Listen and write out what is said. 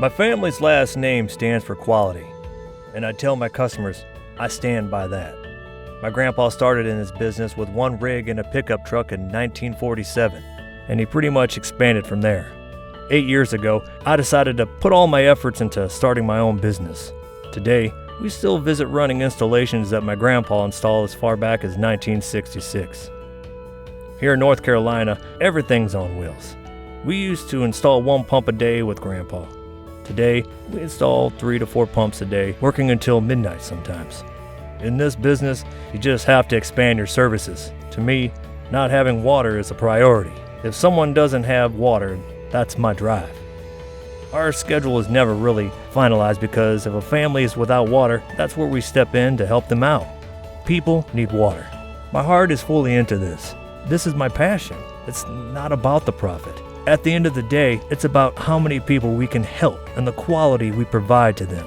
My family's last name stands for quality, and I tell my customers I stand by that. My grandpa started in his business with one rig and a pickup truck in 1947, and he pretty much expanded from there. 8 years ago, I decided to put all my efforts into starting my own business. Today, we still visit running installations that my grandpa installed as far back as 1966. Here in North Carolina, everything's on wheels. We used to install 1 pump a day with Grandpa. Today, we install 3 to 4 pumps a day, working until midnight sometimes. In this business, you just have to expand your services. To me, not having water is a priority. If someone doesn't have water, that's my drive. Our schedule is never really finalized because if a family is without water, that's where we step in to help them out. People need water. My heart is fully into this. This is my passion. It's not about the profit. At the end of the day, it's about how many people we can help and the quality we provide to them.